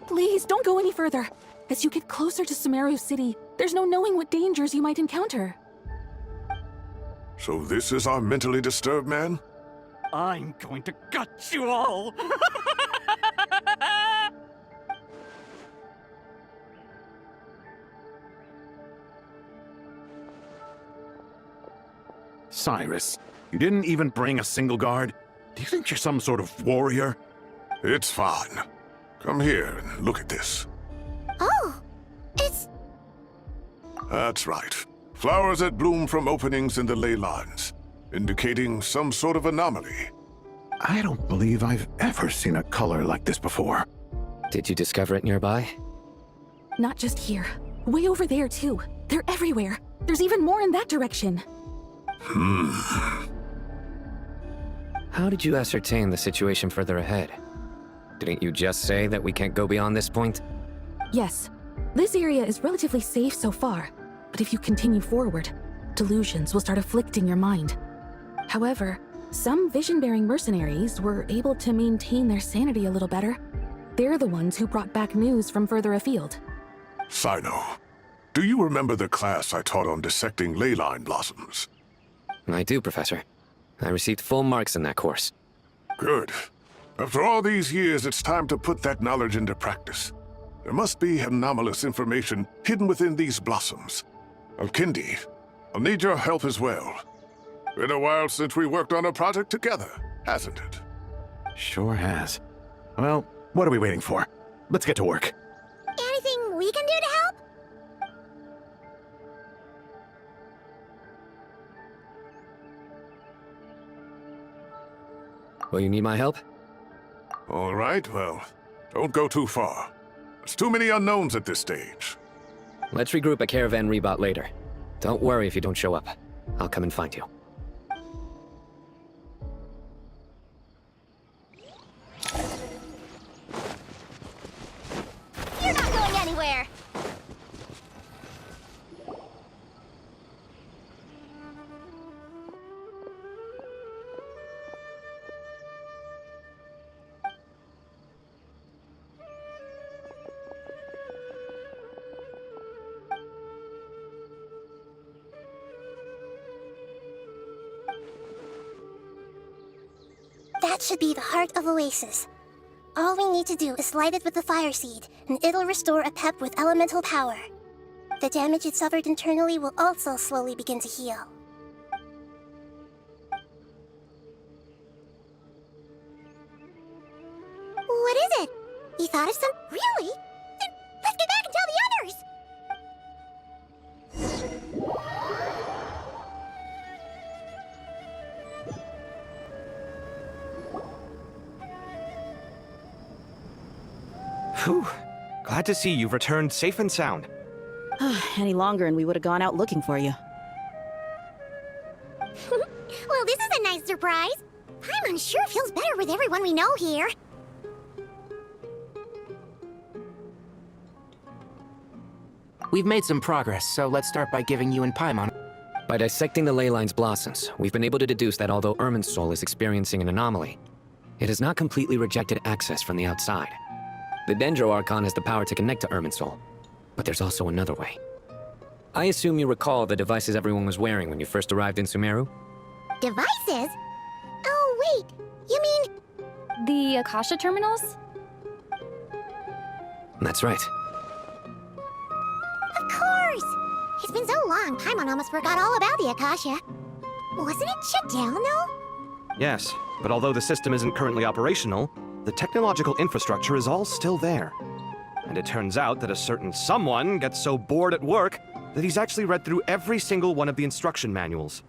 Please, don't go any further. As you get closer to Sumeru City, there's no knowing what dangers you might encounter. So this is our mentally disturbed man? I'm going to gut you all! Cyrus, you didn't even bring a single guard? Do you think you're some sort of warrior? It's fine. Come here and look at this. Oh, it's... That's right. Flowers that bloom from openings in the ley lines, indicating some sort of anomaly. I don't believe I've ever seen a color like this before. Did you discover it nearby? Not just here. Way over there, too. They're everywhere. There's even more in that direction. How did you ascertain the situation further ahead? Didn't you just say that we can't go beyond this point? Yes. This area is relatively safe so far, but if you continue forward, delusions will start afflicting your mind. However, some vision-bearing mercenaries were able to maintain their sanity a little better. They're the ones who brought back news from further afield. Sino, do you remember the class I taught on dissecting ley line blossoms? I do, Professor. I received full marks in that course. Good. After all these years, it's time to put that knowledge into practice. There must be anomalous information hidden within these blossoms. Alkindi, I'll need your help as well. Been a while since we worked on a project together, hasn't it? Sure has. Well, what are we waiting for? Let's get to work. Anything we can do to help? Will you need my help? All right, well, don't go too far. There's too many unknowns at this stage. Let's regroup at Caravan Rebot later. Don't worry if you don't show up. I'll come and find you. You're not going anywhere! That should be the heart of Oasis. All we need to do is light it with the fire seed, and it'll restore a pep with elemental power. The damage it suffered internally will also slowly begin to heal. What is it? You thought of some... Really? Then let's get back and tell the others! Whew. Glad to see you've returned safe and sound. Any longer and we would have gone out looking for you. Well, this is a nice surprise. Paimon sure feels better with everyone we know here. We've made some progress, so let's start by giving you and Paimon... By dissecting the ley line's blossoms, we've been able to deduce that although Irmin's soul is experiencing an anomaly, it has not completely rejected access from the outside. The Dendro Archon has the power to connect to Irmin's soul, but there's also another way. I assume you recall the devices everyone was wearing when you first arrived in Sumeru? Devices? Oh, wait. You mean... The Akasha terminals? That's right. Of course! It's been so long, Paimon almost forgot all about the Akasha. Wasn't it shut down, though? Yes, but although the system isn't currently operational, the technological infrastructure is all still there. And it turns out that a certain someone gets so bored at work that he's actually read through every single one of the instruction manuals.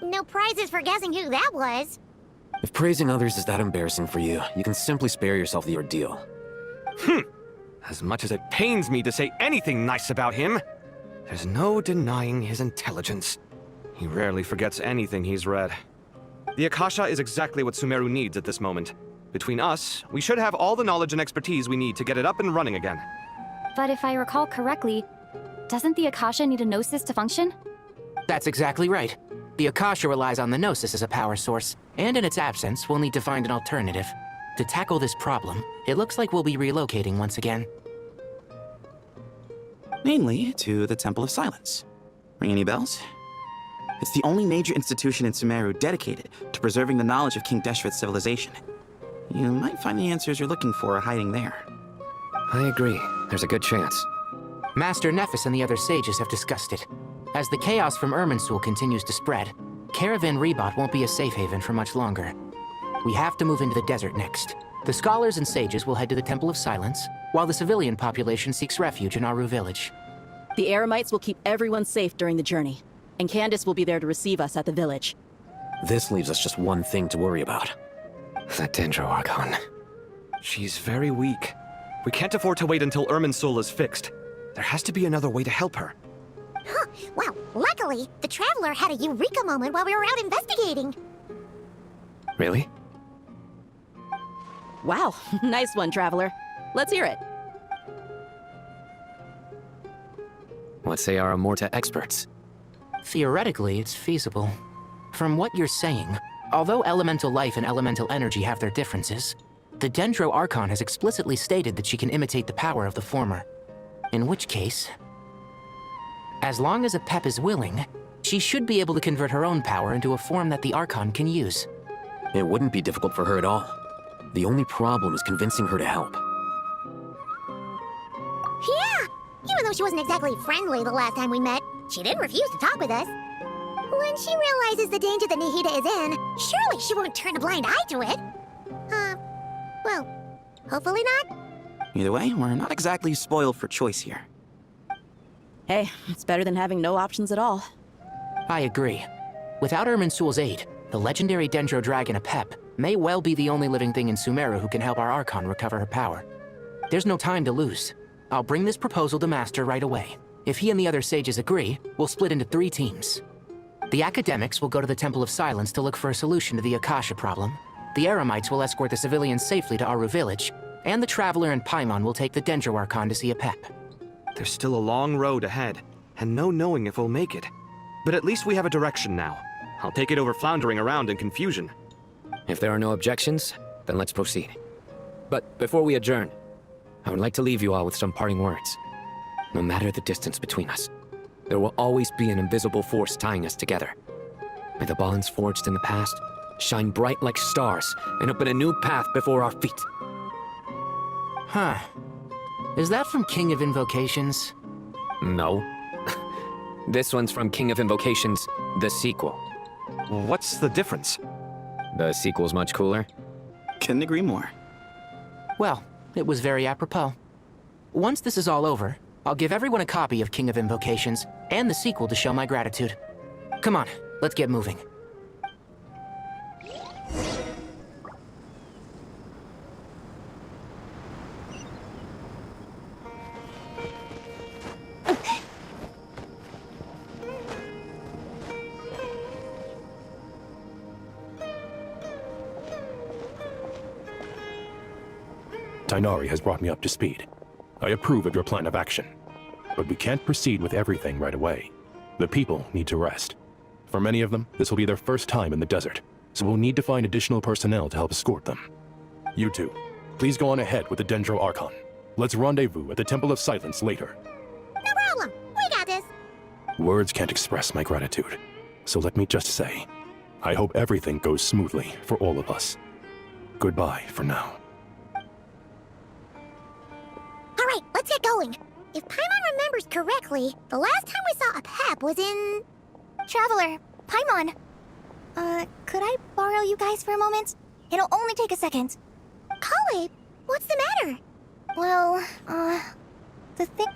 No prizes for guessing who that was. If praising others is that embarrassing for you, you can simply spare yourself the ordeal. As much as it pains me to say anything nice about him, there's no denying his intelligence. He rarely forgets anything he's read. The Akasha is exactly what Sumeru needs at this moment. Between us, we should have all the knowledge and expertise we need to get it up and running again. But if I recall correctly, doesn't the Akasha need a Gnosis to function? That's exactly right. The Akasha relies on the Gnosis as a power source, and in its absence, we'll need to find an alternative. To tackle this problem, it looks like we'll be relocating once again. Namely, to the Temple of Silence. Ring any bells? It's the only major institution in Sumeru dedicated to preserving the knowledge of King Deshret's civilization. You might find the answers you're looking for hiding there. I agree. There's a good chance. Master Nephis and the other sages have discussed it. As the chaos from Irminsul continues to spread, Caravan Rebot won't be a safe haven for much longer. We have to move into the desert next. The scholars and sages will head to the Temple of Silence, while the civilian population seeks refuge in Aru village. The Eremites will keep everyone safe during the journey, and Candace will be there to receive us at the village. This leaves us just one thing to worry about. That Dendro Archon. She's very weak. We can't afford to wait until Irminsul is fixed. There has to be another way to help her. Huh. Well, luckily, the Traveler had a eureka moment while we were out investigating. Really? Wow, nice one, Traveler. Let's hear it. What say our Amorta experts? Theoretically, it's feasible. From what you're saying, although elemental life and elemental energy have their differences, the Dendro Archon has explicitly stated that she can imitate the power of the former. In which case, as long as Apep is willing, she should be able to convert her own power into a form that the Archon can use. It wouldn't be difficult for her at all. The only problem is convincing her to help. Yeah! Even though she wasn't exactly friendly the last time we met, she didn't refuse to talk with us. When she realizes the danger that Nihida is in, surely she won't turn a blind eye to it. Well, hopefully not. Either way, we're not exactly spoiled for choice here. Hey, it's better than having no options at all. I agree. Without Irminsul's aid, the legendary Dendro Dragon Apep may well be the only living thing in Sumeru who can help our Archon recover her power. There's no time to lose. I'll bring this proposal to Master right away. If he and the other sages agree, we'll split into 3 teams. The academics will go to the Temple of Silence to look for a solution to the Akasha problem. The Eremites will escort the civilians safely to Aru village, and the Traveler and Paimon will take the Dendro Archon to see Apep. There's still a long road ahead, and no knowing if we'll make it. But at least we have a direction now. I'll take it over floundering around in confusion. If there are no objections, then let's proceed. But before we adjourn, I would like to leave you all with some parting words. No matter the distance between us, there will always be an invisible force tying us together. May the bonds forged in the past shine bright like stars and open a new path before our feet. Huh. Is that from King of Invocations? No. This one's from King of Invocations, the sequel. What's the difference? The sequel's much cooler. Couldn't agree more. Well, it was very apropos. Once this is all over, I'll give everyone a copy of King of Invocations and the sequel to show my gratitude. Come on, let's get moving. Tighnari has brought me up to speed. I approve of your plan of action. But we can't proceed with everything right away. The people need to rest. For many of them, this will be their first time in the desert, so we'll need to find additional personnel to help escort them. You two, please go on ahead with the Dendro Archon. Let's rendezvous at the Temple of Silence later. No problem. We got this. Words can't express my gratitude, so let me just say, I hope everything goes smoothly for all of us. Goodbye for now. Alright, let's get going. If Paimon remembers correctly, the last time we saw Apep was in... Traveler, Paimon. Could I borrow you guys for a moment? It'll only take a second. Kale, what's the matter? Well,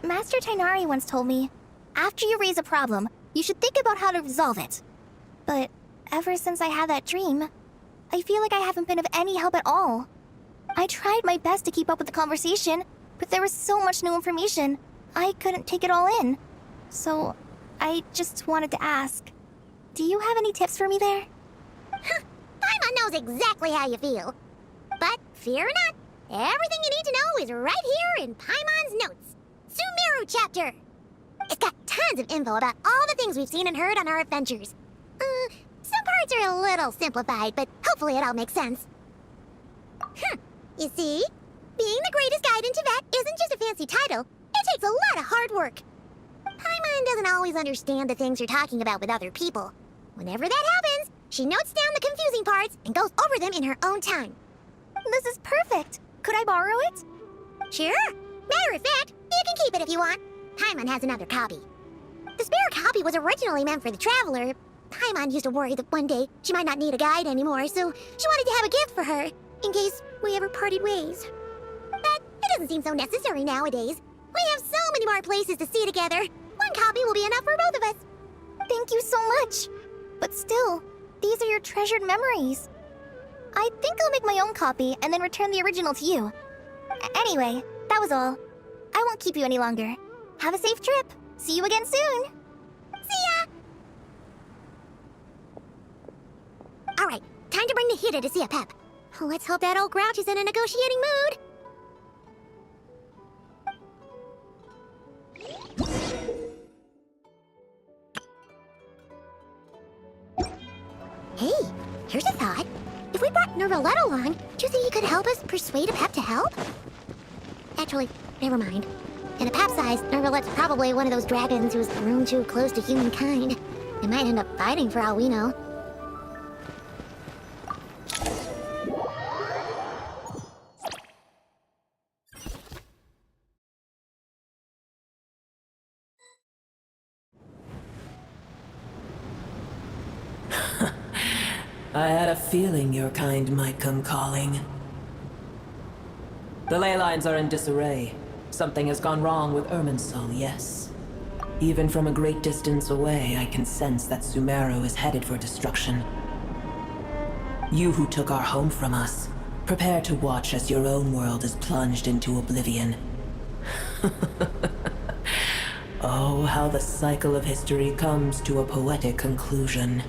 Master Tighnari once told me, after you raise a problem, you should think about how to resolve it. But ever since I had that dream, I feel like I haven't been of any help at all. I tried my best to keep up with the conversation, but there was so much new information, I couldn't take it all in. So, I just wanted to ask, do you have any tips for me there? Paimon knows exactly how you feel. But fear not, everything you need to know is right here in Paimon's notes. Sumeru chapter! It's got tons of info about all the things we've seen and heard on our adventures. Some parts are a little simplified, but hopefully it all makes sense. You see? Being the greatest guide in Tibet isn't just a fancy title. It takes a lot of hard work. Paimon doesn't always understand the things you're talking about with other people. Whenever that happens, she notes down the confusing parts and goes over them in her own time. This is perfect. Could I borrow it? Sure. Matter of fact, you can keep it if you want. Paimon has another copy. The spare copy was originally meant for the traveler. Paimon used to worry that one day she might not need a guide anymore, so she wanted to have a gift for her, in case we ever parted ways. But it doesn't seem so necessary nowadays. We have so many more places to see together. One copy will be enough for both of us. Thank you so much. But still, these are your treasured memories. I think I'll make my own copy and then return the original to you. Anyway, that was all. I won't keep you any longer. Have a safe trip. See you again soon. See ya! Alright, time to bring the hitter to see a pep. Let's hope that old grouch is in a negotiating mood. Hey, here's a thought. If we brought Nervalette along, do you think he could help us persuade a pep to help? Actually, never mind. In a pep size, Nervalette's probably one of those dragons who's grown too close to humankind. They might end up fighting for all we know. I had a feeling your kind might come calling. The ley lines are in disarray. Something has gone wrong with Irminsul, yes. Even from a great distance away, I can sense that Sumeru is headed for destruction. You who took our home from us, prepare to watch as your own world is plunged into oblivion. Oh, how the cycle of history comes to a poetic conclusion.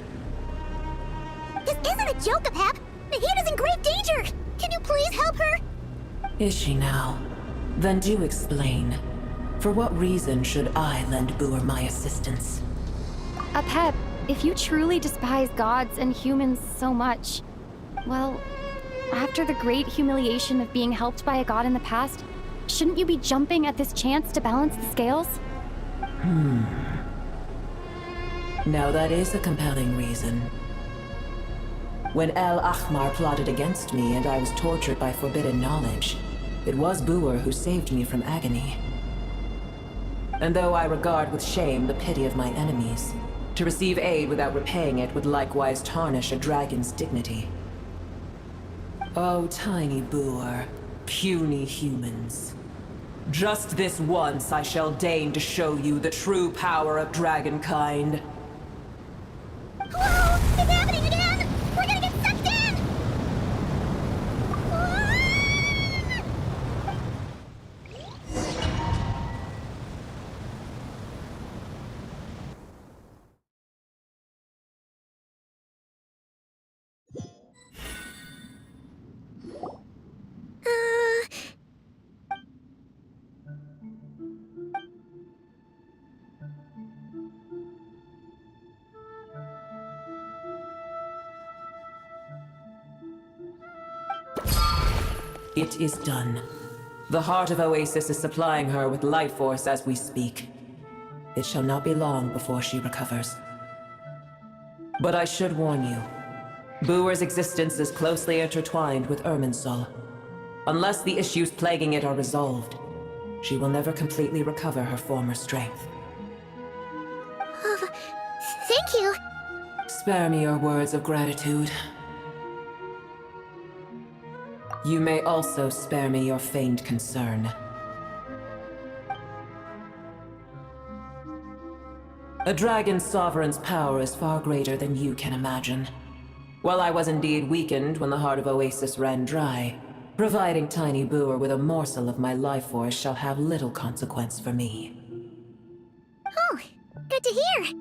This isn't a joke, Pep! Nahida's in great danger! Can you please help her? Is she now? Then do explain. For what reason should I lend Boer my assistance? Apep, if you truly despise gods and humans so much, well, after the great humiliation of being helped by a god in the past, shouldn't you be jumping at this chance to balance the scales? Now that is a compelling reason. When El Ahmar plotted against me and I was tortured by forbidden knowledge, it was Boer who saved me from agony. And though I regard with shame the pity of my enemies, to receive aid without repaying it would likewise tarnish a dragon's dignity. Oh, tiny Boer, puny humans. Just this once I shall deign to show you the true power of dragonkind. Whoa! It's happening again! We're gonna get sucked in! It is done. The heart of Oasis is supplying her with life force as we speak. It shall not be long before she recovers. But I should warn you, Boer's existence is closely intertwined with Irminsul. Unless the issues plaguing it are resolved, she will never completely recover her former strength. Oh, thank you. Spare me your words of gratitude. You may also spare me your feigned concern. A dragon's sovereign's power is far greater than you can imagine. While I was indeed weakened when the heart of Oasis ran dry, providing tiny Boer with a morsel of my life force shall have little consequence for me. Oh, good to hear.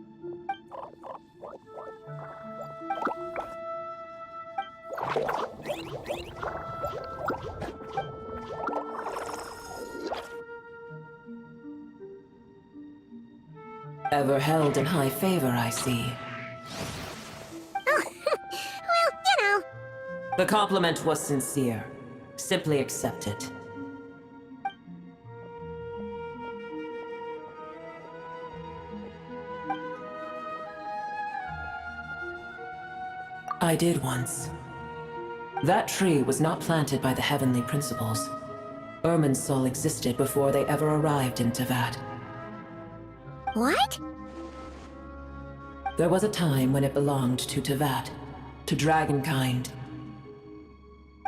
Ever held in high favor, I see. Oh, well, you know. The compliment was sincere. Simply accept it. I did once. That tree was not planted by the heavenly principles. Irmin's soul existed before they ever arrived in THāt. What? There was a time when it belonged to THāt, to dragonkind.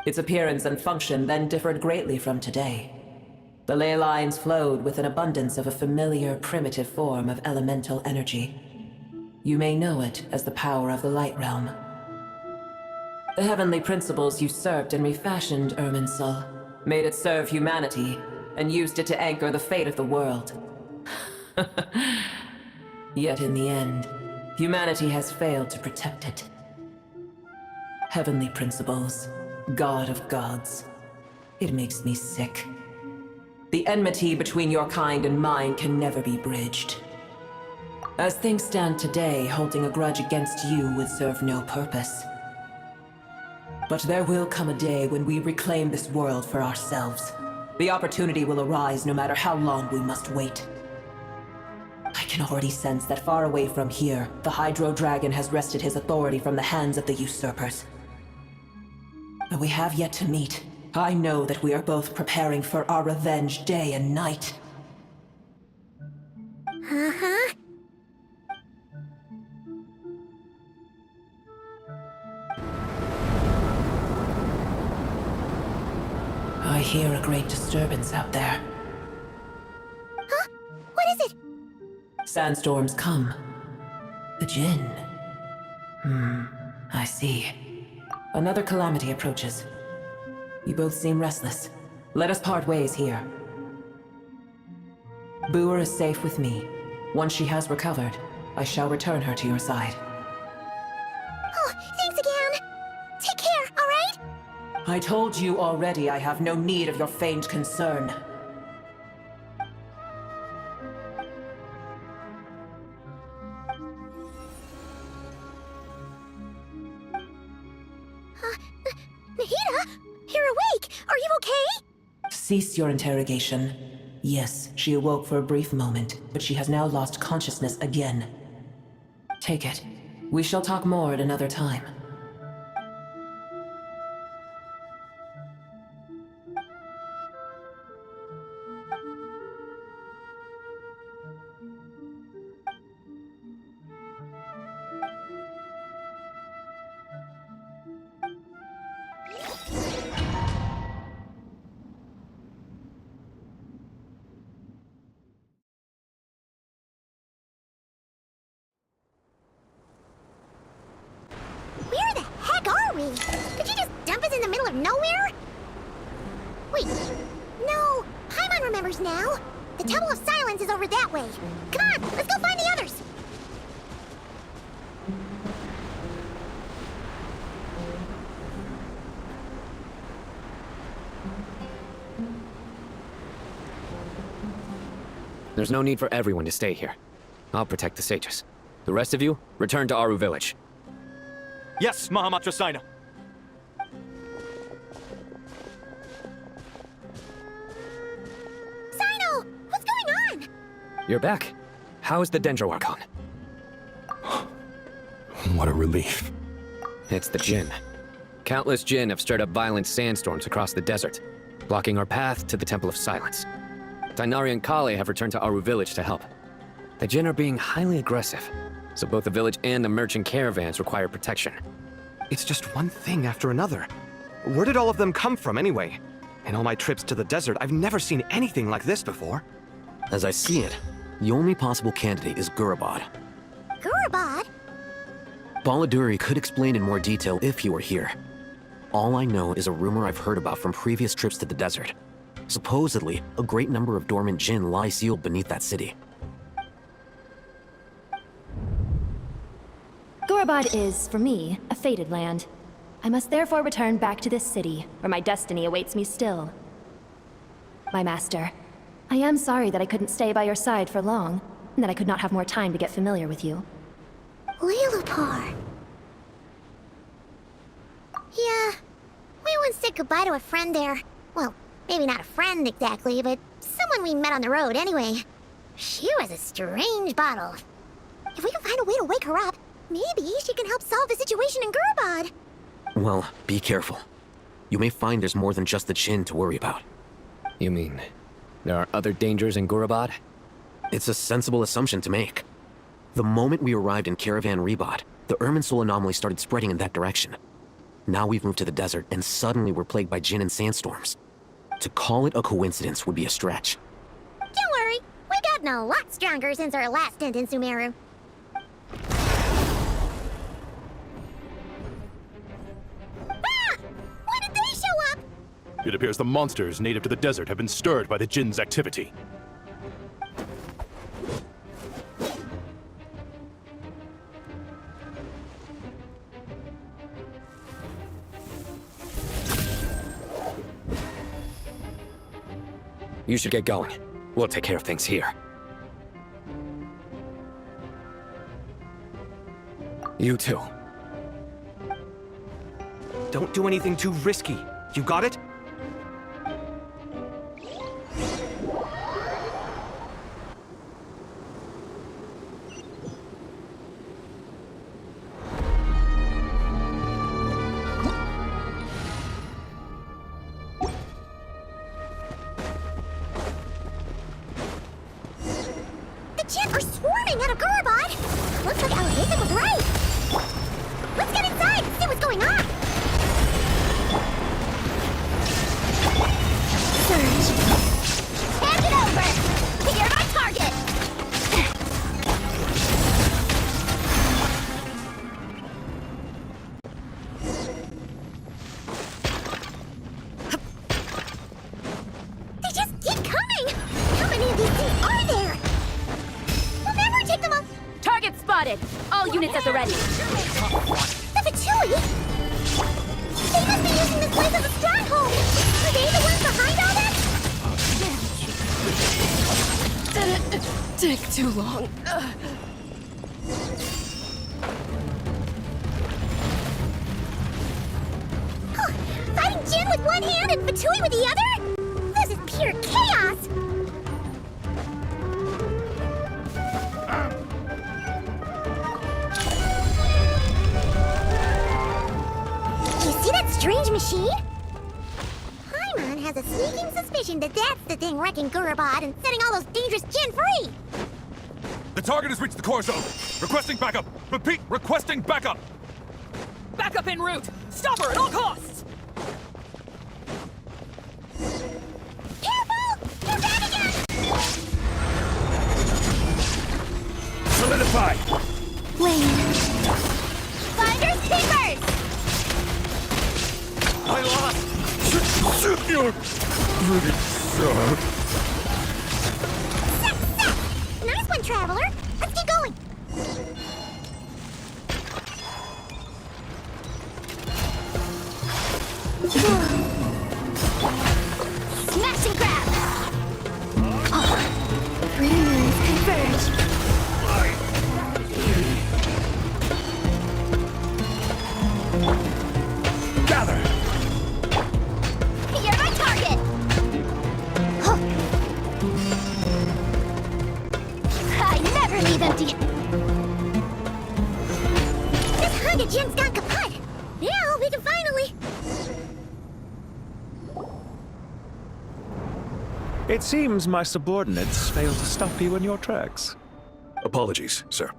Its appearance and function then differed greatly from today. The ley lines flowed with an abundance of a familiar, primitive form of elemental energy. You may know it as the power of the Light Realm. The heavenly principles usurped and refashioned Irmin's soul, made it serve humanity, and used it to anchor the fate of the world. Yet in the end, humanity has failed to protect it. Heavenly principles, God of gods. It makes me sick. The enmity between your kind and mine can never be bridged. As things stand today, holding a grudge against you would serve no purpose. But there will come a day when we reclaim this world for ourselves. The opportunity will arise no matter how long we must wait. I can already sense that far away from here, the Hydro Dragon has wrested his authority from the hands of the usurpers. Though we have yet to meet, I know that we are both preparing for our revenge day and night. Uh-huh. I hear a great disturbance out there. Huh? What is it? Sandstorms come. The Jinn. I see. Another calamity approaches. You both seem restless. Let us part ways here. Booer is safe with me. Once she has recovered, I shall return her to your side. Oh, thanks again. Take care, all right? I told you already I have no need of your feigned concern. Nahida, you're awake. Are you okay? Cease your interrogation. Yes, she awoke for a brief moment, but she has now lost consciousness again. Take it. We shall talk more at another time. Where the heck are we? Did you just dump us in the middle of nowhere? Wait, no, Paimon remembers now. The Temple of Silence is over that way. Come on, let's go find the others. There's no need for everyone to stay here. I'll protect the sages. The rest of you, return to Aru village. Yes, Mahamatra Sina. Sino, what's going on? You're back. How's the Dendro Archon? What a relief. It's the Jinn. Countless Jinn have stirred up violent sandstorms across the desert, blocking our path to the Temple of Silence. Tainari and Kali have returned to Aru village to help. The Jinn are being highly aggressive, so both the village and the merchant caravans require protection. It's just one thing after another. Where did all of them come from anyway? In all my trips to the desert, I've never seen anything like this before. As I see it, the only possible candidate is Gurabad. Gurabad? Baladuri could explain in more detail if he were here. All I know is a rumor I've heard about from previous trips to the desert. Supposedly, a great number of dormant Jinn lie sealed beneath that city. Gurabad is, for me, a fated land. I must therefore return back to this city, where my destiny awaits me still. My master, I am sorry that I couldn't stay by your side for long, and that I could not have more time to get familiar with you. Lilupar. Yeah, we once said goodbye to a friend there. Well, maybe not a friend exactly, but someone we met on the road anyway. She was a strange bottle. If we can find a way to wake her up, maybe she can help solve the situation in Gurabad. Well, be careful. You may find there's more than just the Jinn to worry about. You mean, there are other dangers in Gurabad? It's a sensible assumption to make. The moment we arrived in Caravan Rebot, the Irminsul anomaly started spreading in that direction. Now we've moved to the desert, and suddenly we're plagued by Jinn and sandstorms. To call it a coincidence would be a stretch. Don't worry, we've gotten a lot stronger since our last stint in Sumeru. Ah! When did they show up? It appears the monsters native to the desert have been stirred by the Jinn's activity. You should get going. We'll take care of things here. You too. Don't do anything too risky. You got it? The Jinn are swarming out of Gurabad! Looks like Alahitha was right! Let's get inside and see what's going on! Surge! Hand it over! You're my target! They just keep coming! How many of these things are there? We'll never take them up! Target spotted! All units at the ready. The Fatui? They must be using this place as a stronghold! Are they the ones behind all this? Didn't take too long. Huh, fighting Jinn with one hand and Fatui with the other? This is pure chaos! You see that strange machine? Paimon has a sneaking suspicion that that's the thing wrecking Gurabad and setting all those dangerous Jinn free! The target has reached the core zone. Requesting backup. Repeat, requesting backup. Backup en route! Stop her at all costs! Careful! They're back again! Solidify. Wait. Finders keepers! I lost. You're pretty sharp. Nice one, Traveler! Let's keep going! Smash and grab! Three moves converge! Gather. You're my target! Huh. I never leave empty! This Honda Jin's gone kaput! Now we can finally... It seems my subordinates failed to stop you in your tracks. Apologies, sir.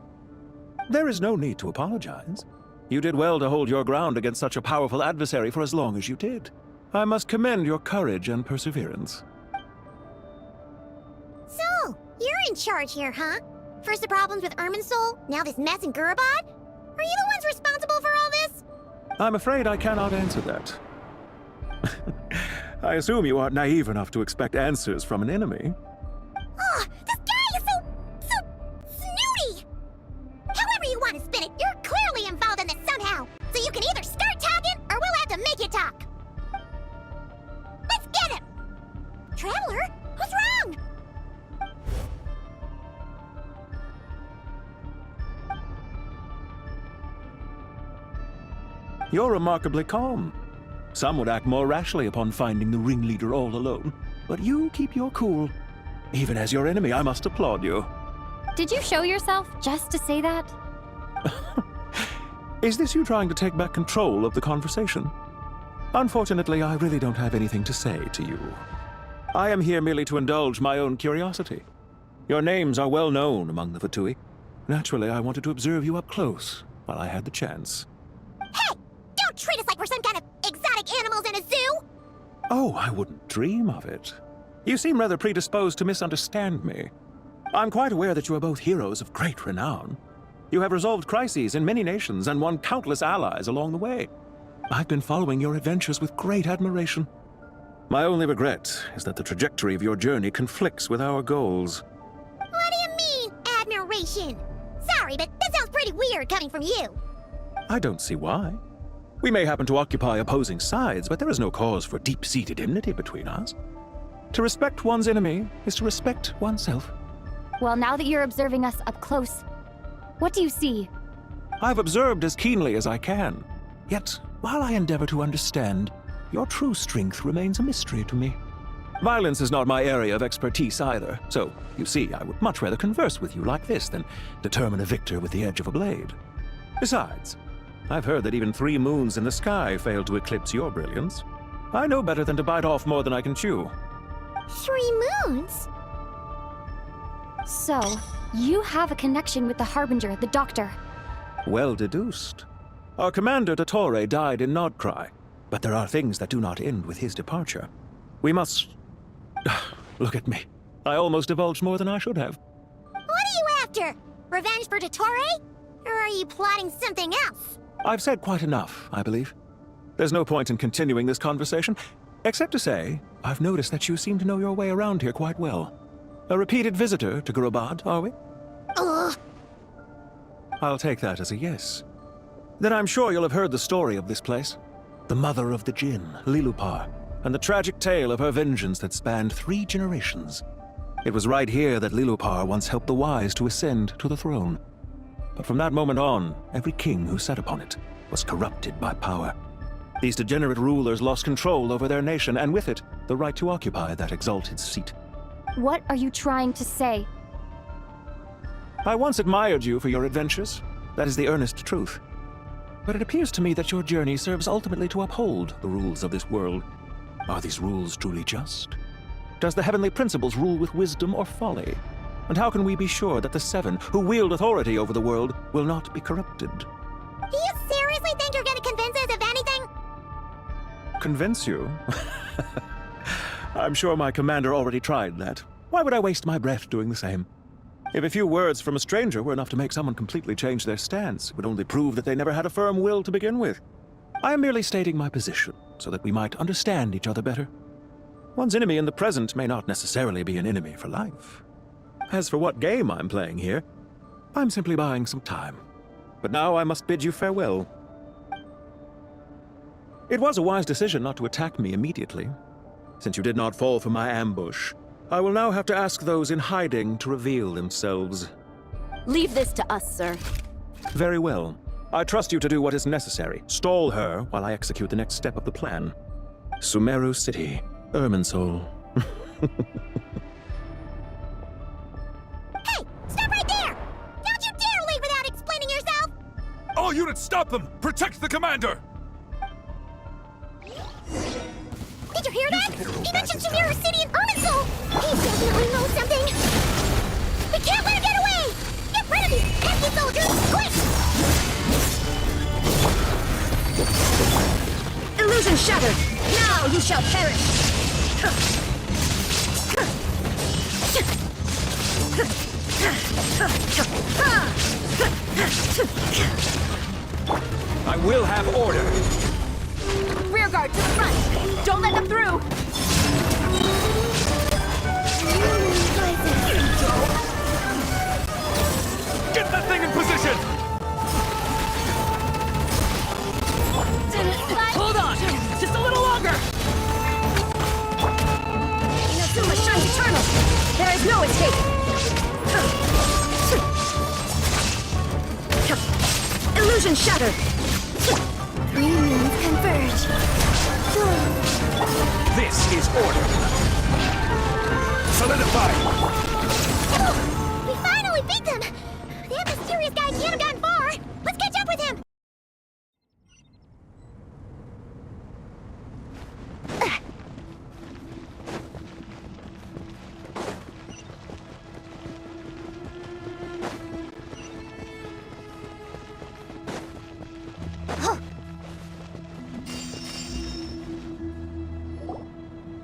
There is no need to apologize. You did well to hold your ground against such a powerful adversary for as long as you did. I must commend your courage and perseverance. So, you're in charge here, huh? First the problems with Irminsul, now this mess in Gurabad? Are you the ones responsible for all this? I'm afraid I cannot answer that. I assume you aren't naive enough to expect answers from an enemy. Oh, this guy is so snooty! However you want to spin it, you're clearly involved in this somehow. So you can either start talking, or we'll have to make you talk. Let's get him! Traveler, what's wrong? You're remarkably calm. Some would act more rashly upon finding the ringleader all alone. But you keep your cool. Even as your enemy, I must applaud you. Did you show yourself just to say that? Is this you trying to take back control of the conversation? Unfortunately, I really don't have anything to say to you. I am here merely to indulge my own curiosity. Your names are well known among the Fatui. Naturally, I wanted to observe you up close while I had the chance. Hey! Don't treat us like we're some kind of exotic animals in a zoo! Oh, I wouldn't dream of it. You seem rather predisposed to misunderstand me. I'm quite aware that you are both heroes of great renown. You have resolved crises in many nations and won countless allies along the way. I've been following your adventures with great admiration. My only regret is that the trajectory of your journey conflicts with our goals. What do you mean, admiration? Sorry, but that sounds pretty weird coming from you. I don't see why. We may happen to occupy opposing sides, but there is no cause for deep-seated enmity between us. To respect one's enemy is to respect oneself. Well, now that you're observing us up close, what do you see? I've observed as keenly as I can. Yet, while I endeavor to understand, your true strength remains a mystery to me. Violence is not my area of expertise either, so, you see, I would much rather converse with you like this than determine a victor with the edge of a blade. Besides, I've heard that even 3 moons in the sky fail to eclipse your brilliance. I know better than to bite off more than I can chew. 3 moons? So, you have a connection with the Harbinger, the Doctor. Well deduced. Our commander, Dottore, died in Nodcry, but there are things that do not end with his departure. We must... Look at me. I almost divulged more than I should have. What are you after? Revenge for Dottore? Or are you plotting something else? I've said quite enough, I believe. There's no point in continuing this conversation, except to say, I've noticed that you seem to know your way around here quite well. A repeated visitor to Gurubad, are we? Ugh. I'll take that as a yes. Then I'm sure you'll have heard the story of this place. The mother of the Jinn, Lilupar, and the tragic tale of her vengeance that spanned 3 generations. It was right here that Lilupar once helped the wise to ascend to the throne. But from that moment on, every king who sat upon it was corrupted by power. These degenerate rulers lost control over their nation, and with it, the right to occupy that exalted seat. What are you trying to say? I once admired you for your adventures. That is the earnest truth. But it appears to me that your journey serves ultimately to uphold the rules of this world. Are these rules truly just? Does the heavenly principles rule with wisdom or folly? And how can we be sure that the 7 who wield authority over the world will not be corrupted? Do you seriously think you're gonna convince us of anything? Convince you? I'm sure my commander already tried that. Why would I waste my breath doing the same? If a few words from a stranger were enough to make someone completely change their stance, it would only prove that they never had a firm will to begin with. I am merely stating my position, so that we might understand each other better. One's enemy in the present may not necessarily be an enemy for life. As for what game I'm playing here, I'm simply buying some time. But now I must bid you farewell. It was a wise decision not to attack me immediately. Since you did not fall for my ambush, I will now have to ask those in hiding to reveal themselves. Leave this to us, sir. Very well. I trust you to do what is necessary. Stall her while I execute the next step of the plan. Sumeru City, Irminsul. Hey! Stop right there! Don't you dare leave without explaining yourself! All units, stop them! Protect the commander! Did you hear that? He mentioned Sumeru City and Irminsul! He definitely knows something! We can't let him get away! Get rid of these pesky soldiers, quick! Illusion shattered! Now you shall perish! I will have order! Rear guard to the front! Don't let them through! Get that thing in position! Hold on! Just a little longer! Inazuma shines eternal! There is no escape! Illusion shattered! Three moons converge. This is order. Solidify! Oh, we finally beat them! That mysterious guy can't have gotten far! Let's catch up with him!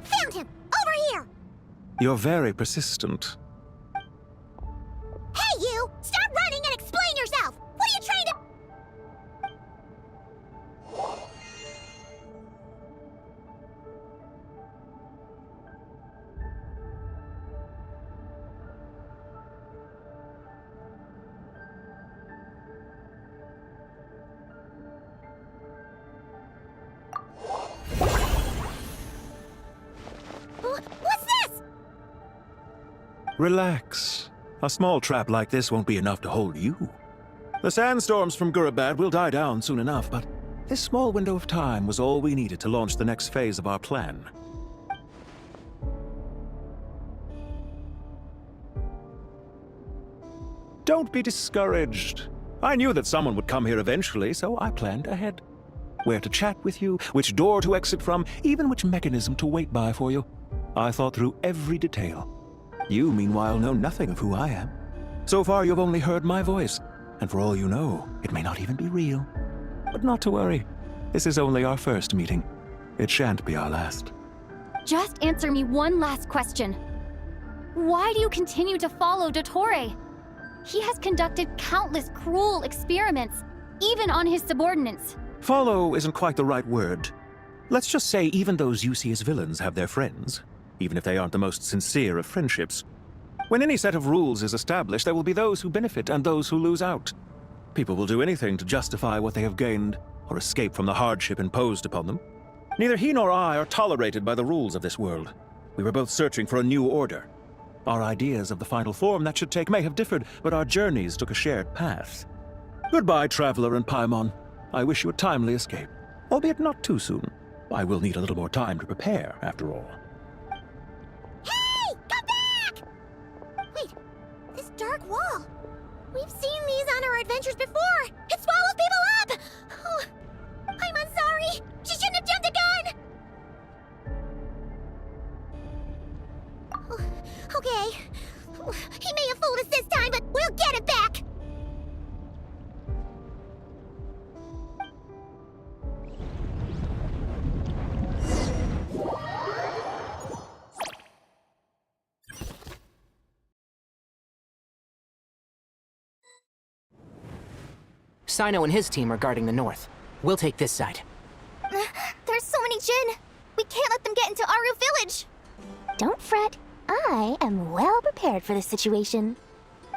Found him! Over here! You're very persistent. Hey, you! Stop running and explain yourself! What are you trying to... What's this? Relax. A small trap like this won't be enough to hold you. The sandstorms from Gurabad will die down soon enough, but this small window of time was all we needed to launch the next phase of our plan. Don't be discouraged. I knew that someone would come here eventually, so I planned ahead. Where to chat with you, which door to exit from, even which mechanism to wait by for you. I thought through every detail. You, meanwhile, know nothing of who I am. So far, you've only heard my voice, and for all you know, it may not even be real. But not to worry. This is only our first meeting. It shan't be our last. Just answer me one last question. Why do you continue to follow Dottore? He has conducted countless cruel experiments, even on his subordinates. Follow isn't quite the right word. Let's just say even those you see as villains have their friends, even if they aren't the most sincere of friendships. When any set of rules is established, there will be those who benefit and those who lose out. People will do anything to justify what they have gained, or escape from the hardship imposed upon them. Neither he nor I are tolerated by the rules of this world. We were both searching for a new order. Our ideas of the final form that should take may have differed, but our journeys took a shared path. Goodbye, Traveler and Paimon. I wish you a timely escape, albeit not too soon. I will need a little more time to prepare, after all. Hey! Come back! Wait, this dark wall. We've seen these on our adventures before. It swallows people up! Oh, I'm sorry. She shouldn't have jumped the gun! Oh, okay. He may have fooled us this time, but we'll get it back! Sino and his team are guarding the north. We'll take this side. There's so many Jin. We can't let them get into Aru village. Don't fret. I am well prepared for this situation.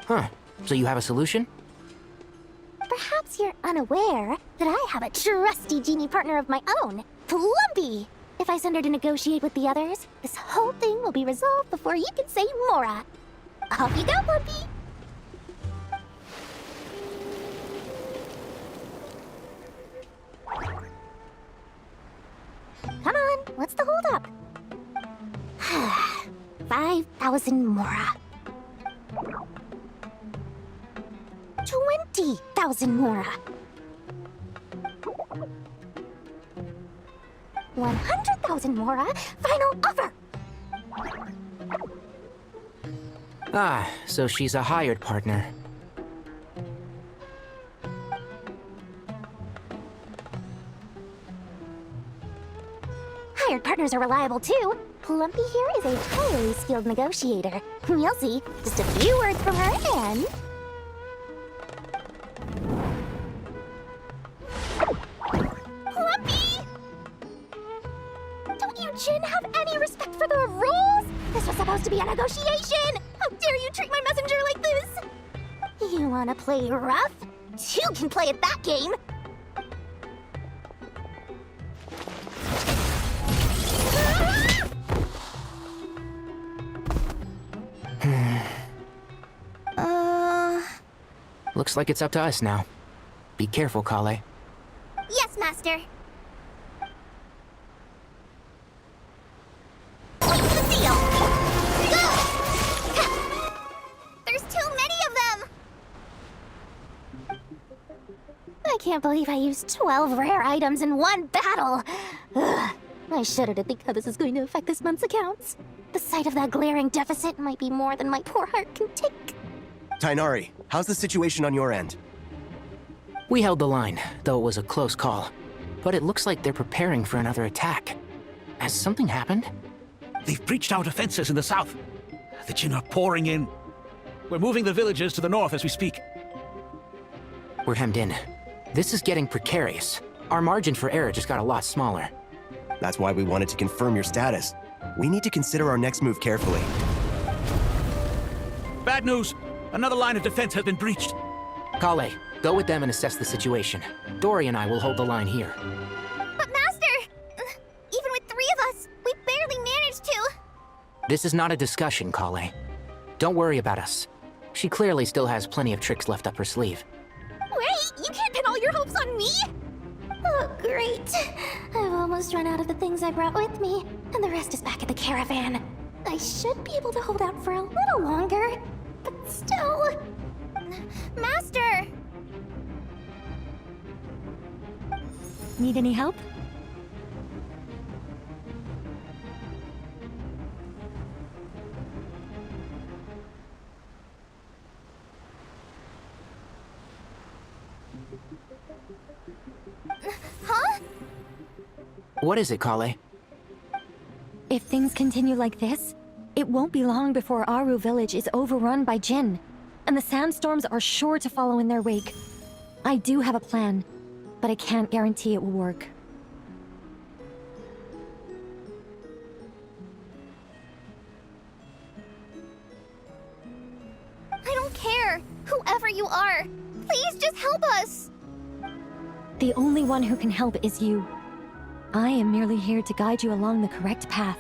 Huh. So you have a solution? Perhaps you're unaware that I have a trusty genie partner of my own, Plumpy. If I send her to negotiate with the others, this whole thing will be resolved before you can say Mora. Off you go, Plumpy. Come on, what's the holdup? 5,000 Mora. 20,000 Mora. 100,000 Mora. Final offer. Ah, so she's a hired partner. Hired partners are reliable too. Plumpy here is a highly skilled negotiator. You'll see. Just a few words from her and... Plumpy! Don't you Jin have any respect for the rules? This was supposed to be a negotiation! How dare you treat my messenger like this? You wanna play rough? Two can play at that game! Looks like it's up to us now. Be careful, Kale. Yes, Master. can't believe I used 12 rare items in one battle. Ugh. I shudder to think how this is going to affect this month's accounts. The sight of that glaring deficit might be more than my poor heart can take. Tighnari, how's the situation on your end? We held the line, though it was a close call. But it looks like they're preparing for another attack. Has something happened? They've breached our defenses in the south. The Jinn are pouring in. We're moving the villagers to the north as we speak. We're hemmed in. This is getting precarious. Our margin for error just got a lot smaller. That's why we wanted to confirm your status. We need to consider our next move carefully. Bad news! Another line of defense has been breached. Kale, go with them and assess the situation. Dory and I will hold the line here. But Master! Even with 3 of us, we barely managed to. This is not a discussion, Kale. Don't worry about us. She clearly still has plenty of tricks left up her sleeve. Wait, you can't pin all your hopes on me? Oh, great. I've almost run out of the things I brought with me, and the rest is back at the caravan. I should be able to hold out for a little longer, but still... Master! Need any help? Huh? What is it, Kale? If things continue like this, it won't be long before Aru village is overrun by Jinn, and the sandstorms are sure to follow in their wake. I do have a plan, but I can't guarantee it will work. I don't care, whoever you are. Please just help us. The only one who can help is you. I am merely here to guide you along the correct path.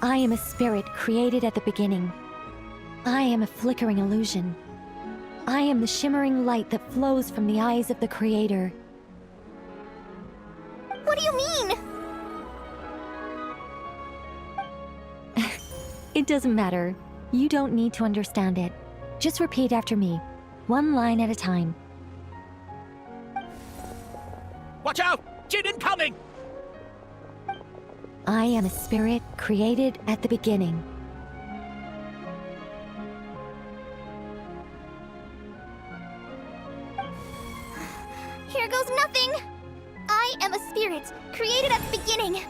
I am a spirit created at the beginning. I am a flickering illusion. I am the shimmering light that flows from the eyes of the Creator. What do you mean? It doesn't matter. You don't need to understand it. Just repeat after me, one line at a time. Watch out! Jinn incoming! I am a spirit created at the beginning. Here goes nothing! I am a spirit, created at the beginning.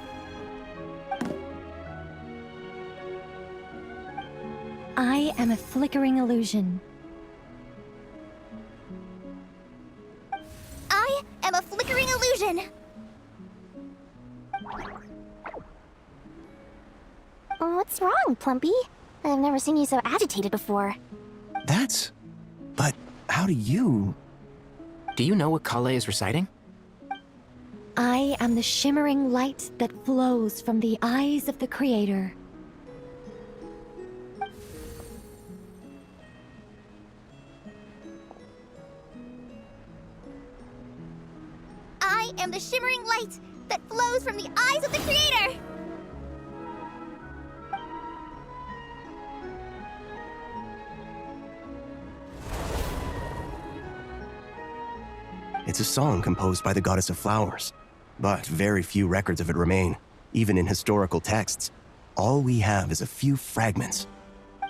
I am a flickering illusion. I am a flickering illusion. What's wrong, Plumpy? I've never seen you so agitated before. But how do you... Do you know what Kale is reciting? I am the shimmering light that flows from the eyes of the Creator. I am the shimmering light that flows from the eyes of the Creator! It's a song composed by the goddess of flowers, but very few records of it remain, even in historical texts. All we have is a few fragments.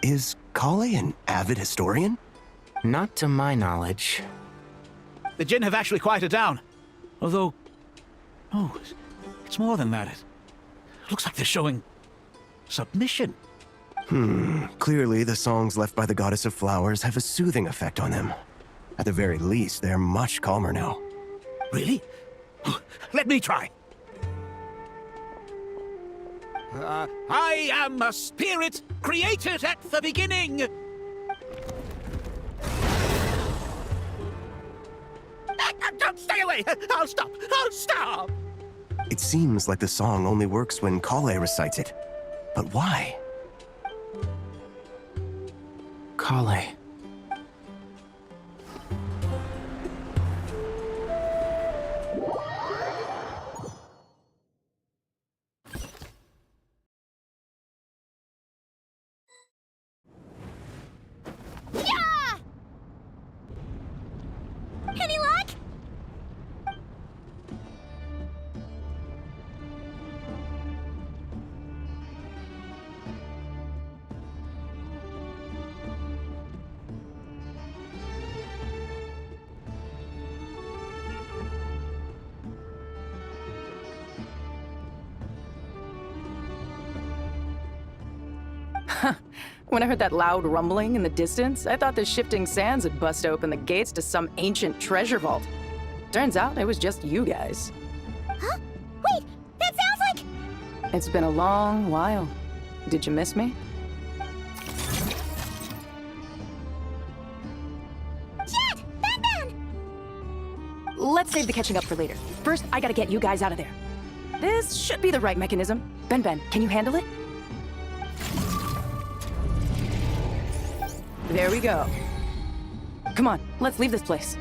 Is Kale an avid historian? Not to my knowledge. The Jinn have actually quieted down. Although... Oh, it's more than that. It looks like they're showing... submission. Clearly the songs left by the goddess of flowers have a soothing effect on them. At the very least, they're much calmer now. Really? Let me try. I am a spirit created at the beginning. Don't stay away! I'll stop! I'll stop! It seems like the song only works when Kale recites it. But why? Kale. When I heard that loud rumbling in the distance, I thought the shifting sands had bust open the gates to some ancient treasure vault. Turns out it was just you guys. Huh? Wait, that sounds like... It's been a long while. Did you miss me? Jet! Ben! Let's save the catching up for later. First, I gotta get you guys out of there. This should be the right mechanism. Ben, can you handle it? There we go. Come on, let's leave this place.